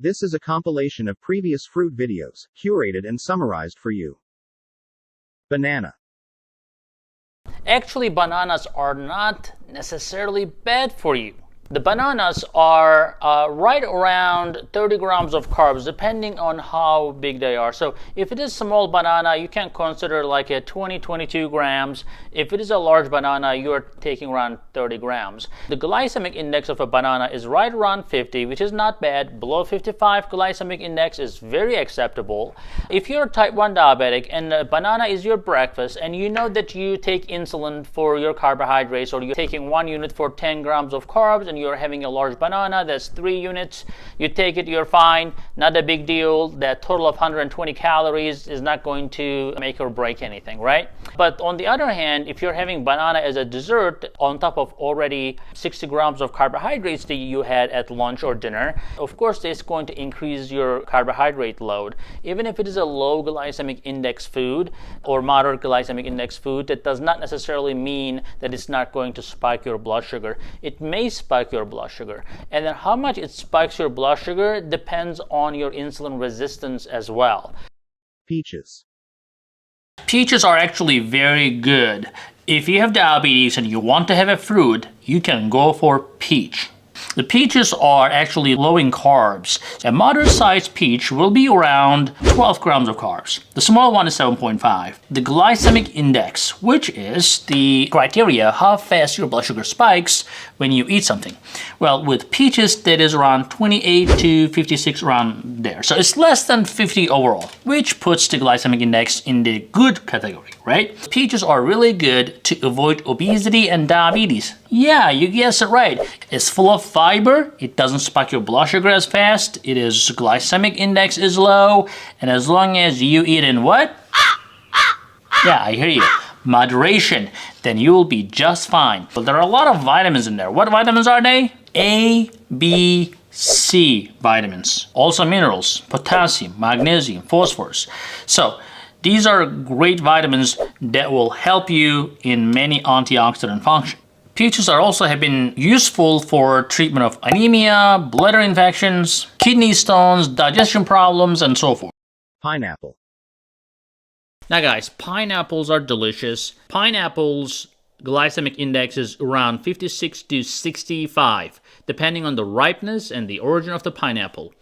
This is a compilation of previous fruit videos, curated and summarized for you. Banana. Actually, bananas are not necessarily bad for you. The bananas are right around 30 grams of carbs, depending on how big they are. So if it is small banana, you can consider like a 22 grams. If it is a large banana, you're taking around 30 grams. The glycemic index of a banana is right around 50, which is not bad. Below 55 glycemic index is very acceptable. If you're type 1 diabetic and a banana is your breakfast, and you know that you take insulin for your carbohydrates, or you're taking 1 unit for 10 grams of carbs, and you're having a large banana, that's 3 units. You take it, you're fine, not a big deal. That total of 120 calories is not going to make or break anything, right? But on the other hand, if you're having banana as a dessert on top of already 60 grams of carbohydrates that you had at lunch or dinner, of course it's going to increase your carbohydrate load. Even if it is a low glycemic index food or moderate glycemic index food, that does not necessarily mean that it's not going to spike your blood sugar. It may spike your blood sugar, and then how much it spikes your blood sugar depends on your insulin resistance as well. Peaches. Peaches are actually very good. If you have diabetes and you want to have a fruit, you can go for peach. The peaches are actually low in carbs. A moderate-sized peach will be around 12 grams of carbs. The small one is 7.5. The glycemic index, which is the criteria how fast your blood sugar spikes when you eat something. Well, with peaches, that is around 28 to 56, around there. So it's less than 50 overall, which puts the glycemic index in the good category, right? Peaches are really good to avoid obesity and diabetes. Yeah, you guessed it right. It's full of fiber. It doesn't spike your blood sugar as fast. It is glycemic index is low. And as long as you eat in what? Yeah, I hear you. Moderation. Then you will be just fine. But there are a lot of vitamins in there. What vitamins are they? A, B, C vitamins. Also minerals, potassium, magnesium, phosphorus. So these are great vitamins that will help you in many antioxidant functions. Peaches have been useful for treatment of anemia, bladder infections, kidney stones, digestion problems, and so forth. Pineapple. Now guys, pineapples are delicious. Pineapples glycemic index is around 56 to 65, depending on the ripeness and the origin of the pineapple.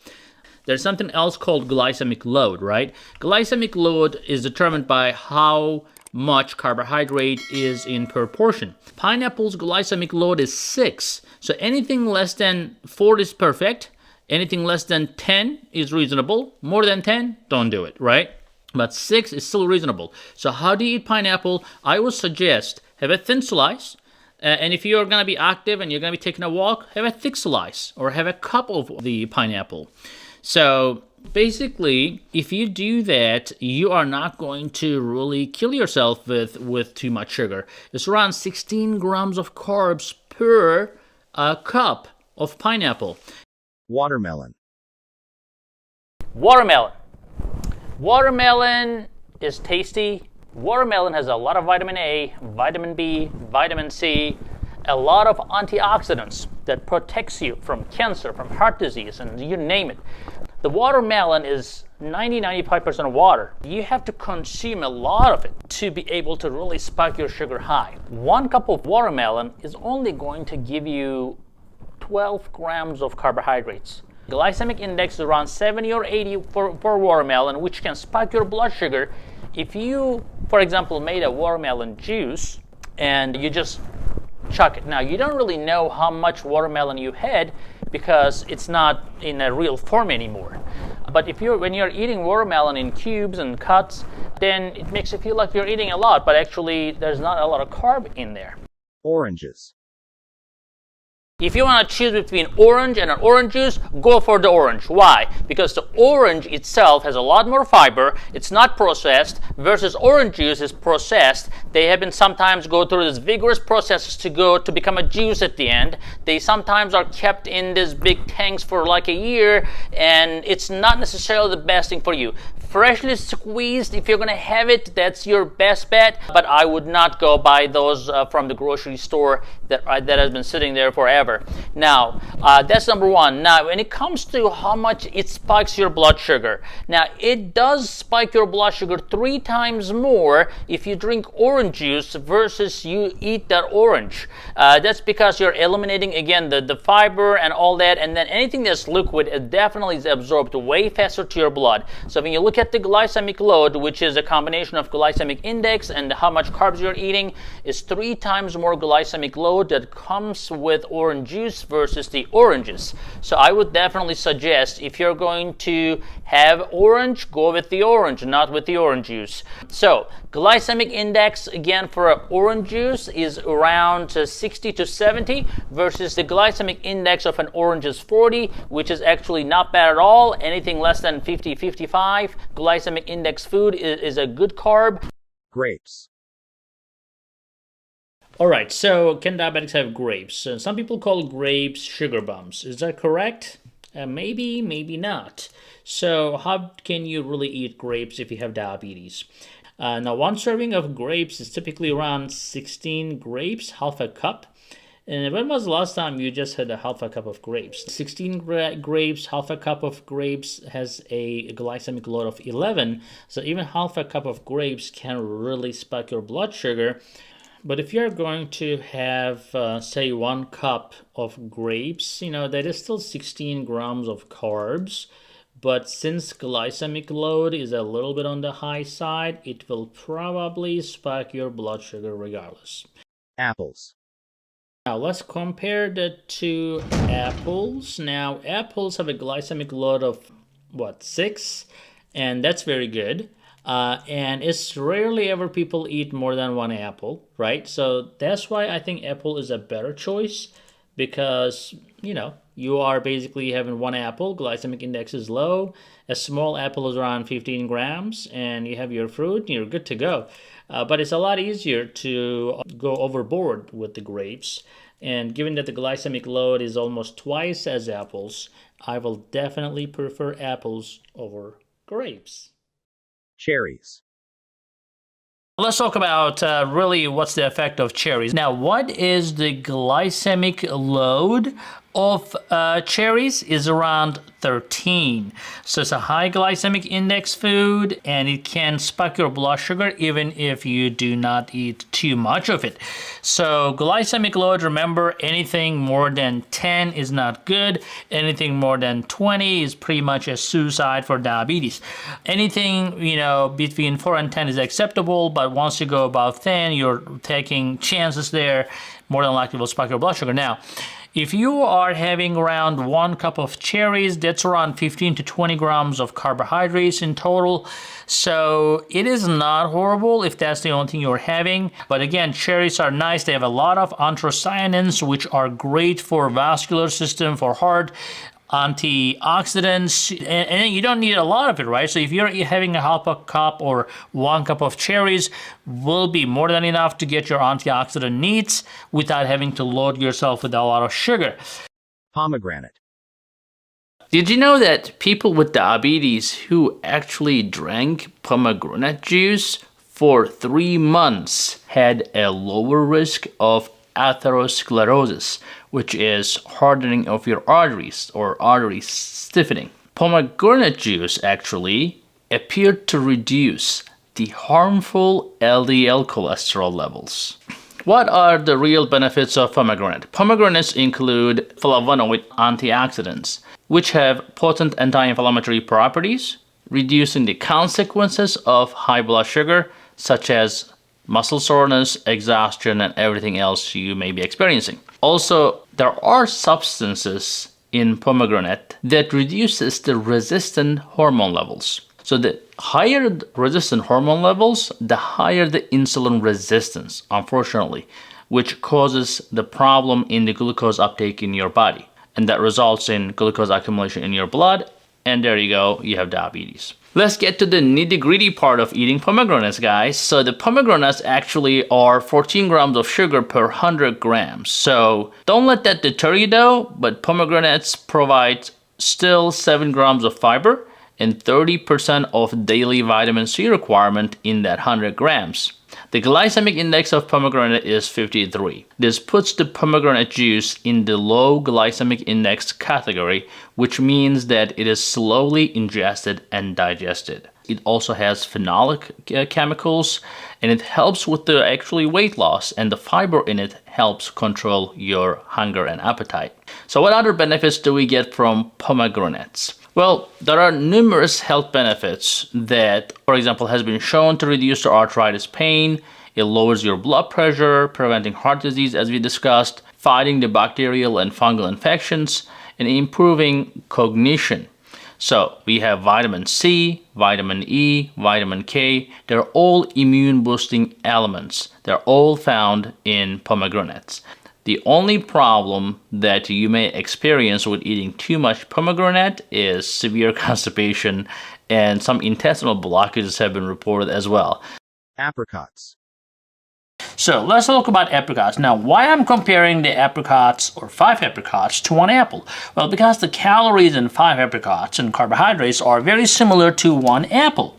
There's something else called glycemic load, right? Glycemic load is determined by how much carbohydrate is in proportion. Pineapple's glycemic load is 6. So anything less than 4 is perfect. Anything less than 10 is reasonable. More than 10, don't do it, right? But 6 is still reasonable. So how do you eat pineapple? I would suggest have a thin slice. And if you're going to be active and you're going to be taking a walk, have a thick slice or have a cup of the pineapple. So basically, if you do that, you are not going to really kill yourself with too much sugar. It's around 16 grams of carbs per cup of pineapple. Watermelon. Watermelon is tasty. Watermelon has a lot of vitamin A, vitamin B, vitamin C, a lot of antioxidants that protects you from cancer, from heart disease, and you name it. The watermelon is 90-95% water. You have to consume a lot of it to be able to really spike your sugar high. 1 cup of watermelon is only going to give you 12 grams of carbohydrates. Glycemic index is around 70 or 80 for watermelon, which can spike your blood sugar. If you, for example, made a watermelon juice and you just chuck it. Now, you don't really know how much watermelon you had because it's not in a real form anymore. But when you're eating watermelon in cubes and cuts, then it makes you feel like you're eating a lot, but actually there's not a lot of carb in there. Oranges. If you want to choose between orange and an orange juice, go for the orange. Why? Because the orange itself has a lot more fiber. It's not processed, versus orange juice is processed. They have been sometimes go through this vigorous processes to become a juice at the end. They sometimes are kept in these big tanks for like a year, and it's not necessarily the best thing for you. Freshly squeezed, if you're going to have it, that's your best bet. But I would not go buy those from the grocery store that has been sitting there forever whatever. Now, that's number one. Now, when it comes to how much it spikes your blood sugar, now it does spike your blood sugar 3 times more if you drink orange juice versus you eat that orange. That's because you're eliminating, again, the fiber and all that, and then anything that's liquid, it definitely is absorbed way faster to your blood. So when you look at the glycemic load, which is a combination of glycemic index and how much carbs you're eating, is 3 times more glycemic load that comes with orange juice versus the oranges. So I would definitely suggest, if you're going to have orange, go with the orange, not with the orange juice. So glycemic index, again, for orange juice is around 60 to 70 versus the glycemic index of an orange is 40, which is actually not bad at all. Anything less than 50, 55 glycemic index food is a good carb. Grapes. Alright, so can diabetics have grapes? Some people call grapes sugar bumps. Is that correct? Maybe, maybe not. So how can you really eat grapes if you have diabetes? Now, one serving of grapes is typically around 16 grapes, half a cup. And when was the last time you just had a half a cup of grapes? 16 grapes, half a cup of grapes has a glycemic load of 11. So even half a cup of grapes can really spike your blood sugar. But if you're going to have, say, 1 cup of grapes, that is still 16 grams of carbs. But since glycemic load is a little bit on the high side, it will probably spike your blood sugar regardless. Apples. Now let's compare the 2 apples. Now apples have a glycemic load of 6, and that's very good. And it's rarely ever people eat more than 1 apple, right? So that's why I think apple is a better choice, because you are basically having 1 apple, glycemic index is low, a small apple is around 15 grams, and you have your fruit, you're good to go. But it's a lot easier to go overboard with the grapes. And given that the glycemic load is almost twice as apples, I will definitely prefer apples over grapes. Cherries. Let's talk about really what's the effect of cherries. Now, what is the glycemic load of cherries? Is around 13. So it's a high glycemic index food, and it can spike your blood sugar even if you do not eat too much of it. So glycemic load, remember, anything more than 10 is not good. Anything more than 20 is pretty much a suicide for diabetes. Anything, between 4 and 10 is acceptable, but once you go above 10, you're taking chances there, more than likely will spike your blood sugar. Now, if you are having around 1 cup of cherries, that's around 15 to 20 grams of carbohydrates in total. So it is not horrible if that's the only thing you're having. But again, cherries are nice. They have a lot of anthocyanins, which are great for vascular system, for heart, antioxidants, and you don't need a lot of it, right? So if you're having a half a cup or 1 cup of cherries, will be more than enough to get your antioxidant needs without having to load yourself with a lot of sugar. Pomegranate. Did you know that people with diabetes who actually drank pomegranate juice for 3 months had a lower risk of atherosclerosis, which is hardening of your arteries or artery stiffening? Pomegranate juice actually appeared to reduce the harmful LDL cholesterol levels. What are the real benefits of pomegranate? Pomegranates include flavonoid antioxidants, which have potent anti-inflammatory properties, reducing the consequences of high blood sugar, such as muscle soreness, exhaustion, and everything else you may be experiencing. Also, there are substances in pomegranate that reduces the resistant hormone levels. So the higher the resistant hormone levels, the higher the insulin resistance, unfortunately, which causes the problem in the glucose uptake in your body. And that results in glucose accumulation in your blood, and there you go, you have diabetes. Let's get to the nitty-gritty part of eating pomegranates, guys. So the pomegranates actually are 14 grams of sugar per 100 grams. So don't let that deter you though, but pomegranates provide still 7 grams of fiber and 30% of daily vitamin C requirement in that 100 grams. The glycemic index of pomegranate is 53. This puts the pomegranate juice in the low glycemic index category, which means that it is slowly ingested and digested. It also has phenolic chemicals, and it helps with the actually weight loss, and the fiber in it helps control your hunger and appetite. So what other benefits do we get from pomegranates? Well, there are numerous health benefits that, for example, has been shown to reduce the arthritis pain. It lowers your blood pressure, preventing heart disease as we discussed, fighting the bacterial and fungal infections, and improving cognition. So we have vitamin C, vitamin E, vitamin K. They're all immune boosting elements. They're all found in pomegranates. The only problem that you may experience with eating too much pomegranate is severe constipation, and some intestinal blockages have been reported as well. Apricots. So let's talk about apricots. Now, why I'm comparing the apricots or 5 apricots to 1 apple? Well, because the calories in 5 apricots and carbohydrates are very similar to 1 apple.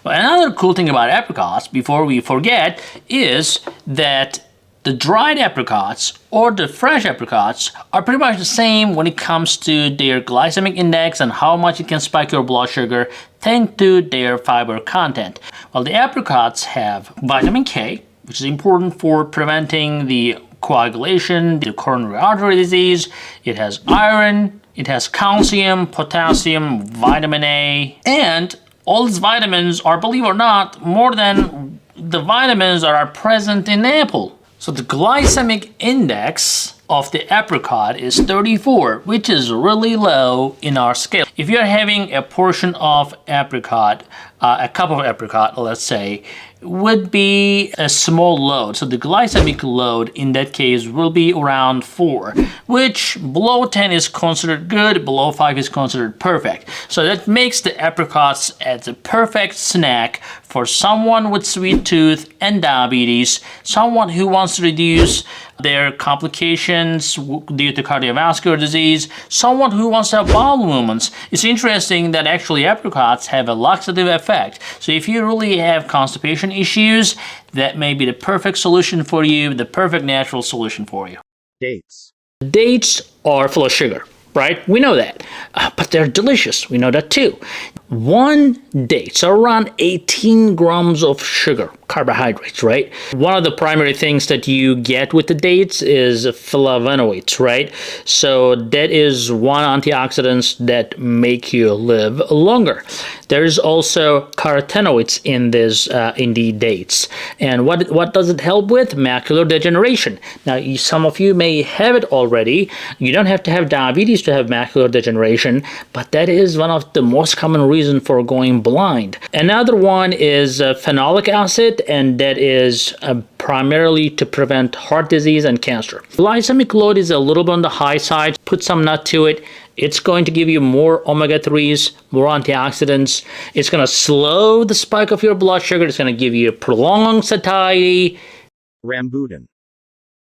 Well, another cool thing about apricots, before we forget, is that the dried apricots or the fresh apricots are pretty much the same when it comes to their glycemic index and how much it can spike your blood sugar thanks to their fiber content. Well, the apricots have vitamin K, which is important for preventing the coagulation, the coronary artery disease. It has iron, it has calcium, potassium, vitamin A, and all these vitamins are, believe it or not, more than the vitamins that are present in apple. So the glycemic index of the apricot is 34, which is really low in our scale. If you're having a portion of apricot, a cup of apricot, let's say, would be a small load. So the glycemic load in that case will be around 4, which below 10 is considered good, below 5 is considered perfect. So that makes the apricots as a perfect snack for someone with sweet tooth and diabetes, someone who wants to reduce their complications due to cardiovascular disease, someone who wants to have bowel movements. It's interesting that actually apricots have a laxative effect. So if you really have constipation issues, that may be the perfect solution for you, the perfect natural solution for you. Dates. Dates are full of sugar, right? We know that. But they're delicious. We know that too. 1 date, so around 18 grams of sugar, carbohydrates, right? One of the primary things that you get with the dates is flavonoids, right? So that is one antioxidants that make you live longer. There's also carotenoids in the dates. And what does it help with? Macular degeneration. Now, some of you may have it already. You don't have to have diabetes to have macular degeneration, but that is one of the most common reasons for going blind. Another one is phenolic acid, and that is primarily to prevent heart disease and cancer. Glycemic load is a little bit on the high side. Put some nut to it. It's going to give you more omega-3s, more antioxidants. It's going to slow the spike of your blood sugar. It's going to give you prolonged satiety. Rambutan.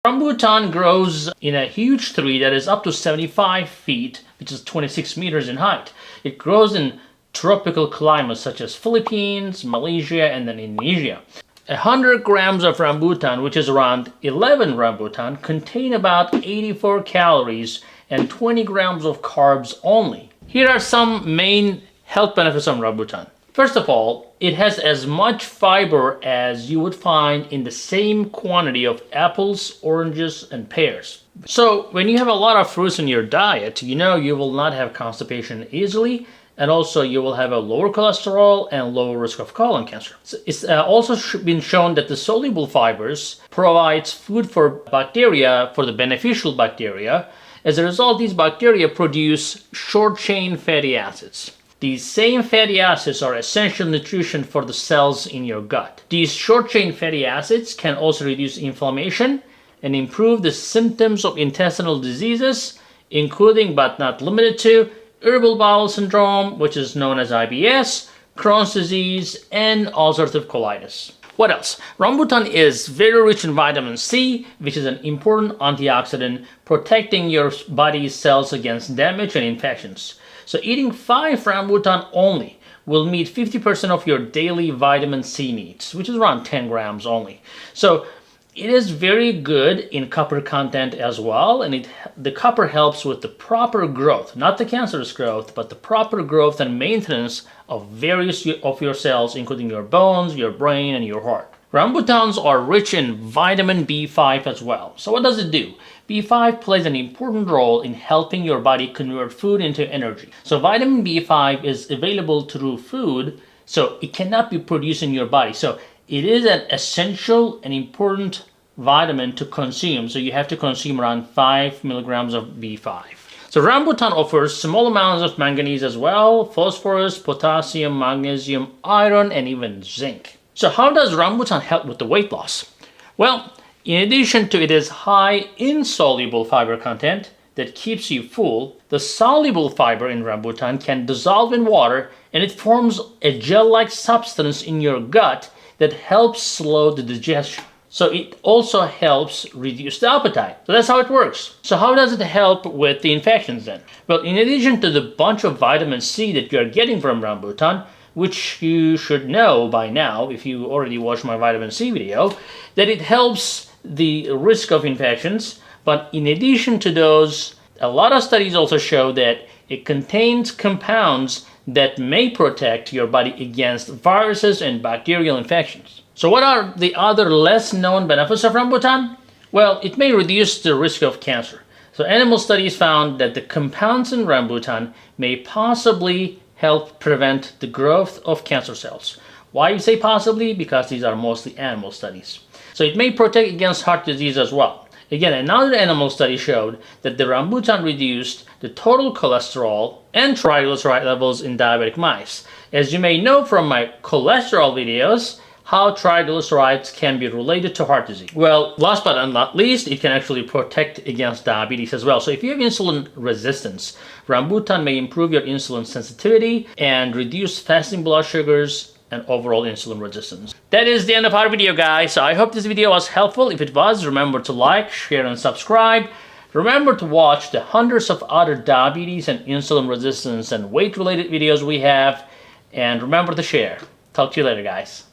Rambutan grows in a huge tree that is up to 75 feet, which is 26 meters in height. It grows in tropical climates such as Philippines, Malaysia, and then Indonesia. 100 grams of rambutan, which is around 11 rambutan, contain about 84 calories and 20 grams of carbs only. Here are some main health benefits of rambutan. First of all, it has as much fiber as you would find in the same quantity of apples, oranges, and pears. So when you have a lot of fruits in your diet, you know you will not have constipation easily, and also you will have a lower cholesterol and lower risk of colon cancer. So it's also been shown that the soluble fibers provides food for bacteria, for the beneficial bacteria. As a result, these bacteria produce short-chain fatty acids. These same fatty acids are essential nutrition for the cells in your gut. These short-chain fatty acids can also reduce inflammation and improve the symptoms of intestinal diseases, including but not limited to irritable bowel syndrome, which is known as IBS, Crohn's disease, and ulcerative colitis. What else? Rambutan is very rich in vitamin C, which is an important antioxidant protecting your body's cells against damage and infections. So eating 5 rambutan only will meet 50% of your daily vitamin C needs, which is around 10 grams only. So it is very good in copper content as well, and the copper helps with the proper growth, not the cancerous growth, but the proper growth and maintenance of various of your cells, including your bones, your brain, and your heart. Rambutans are rich in vitamin B5 as well. So what does it do? B5 plays an important role in helping your body convert food into energy. So vitamin B5 is available through food, so it cannot be produced in your body. So it is an essential and important vitamin to consume. So you have to consume around 5 milligrams of B5. So rambutan offers small amounts of manganese as well, phosphorus, potassium, magnesium, iron, and even zinc. So how does rambutan help with the weight loss? Well, in addition to its high insoluble fiber content that keeps you full, the soluble fiber in rambutan can dissolve in water, and it forms a gel-like substance in your gut that helps slow the digestion. So it also helps reduce the appetite. So that's how it works. So how does it help with the infections then? Well, in addition to the bunch of vitamin C that you're getting from rambutan, which you should know by now if you already watched my vitamin C video, that it helps the risk of infections. But in addition to those, a lot of studies also show that it contains compounds that may protect your body against viruses and bacterial infections. So what are the other less known benefits of rambutan? Well, it may reduce the risk of cancer. So animal studies found that the compounds in rambutan may possibly help prevent the growth of cancer cells. Why you say possibly? Because these are mostly animal studies. So it may protect against heart disease as well. Again, another animal study showed that the rambutan reduced the total cholesterol and triglyceride levels in diabetic mice. As you may know from my cholesterol videos, how triglycerides can be related to heart disease. Well, last but not least, it can actually protect against diabetes as well. So if you have insulin resistance, rambutan may improve your insulin sensitivity and reduce fasting blood sugars and overall insulin resistance. That is the end of our video, guys. So I hope this video was helpful. If it was, remember to like, share, and subscribe. Remember to watch the hundreds of other diabetes and insulin resistance and weight-related videos we have. And remember to share. Talk to you later, guys.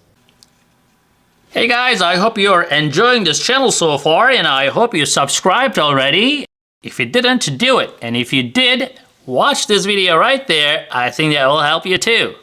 Hey guys, I hope you're enjoying this channel so far, and I hope you subscribed already. If you didn't, do it. And if you did, watch this video right there. I think that will help you too.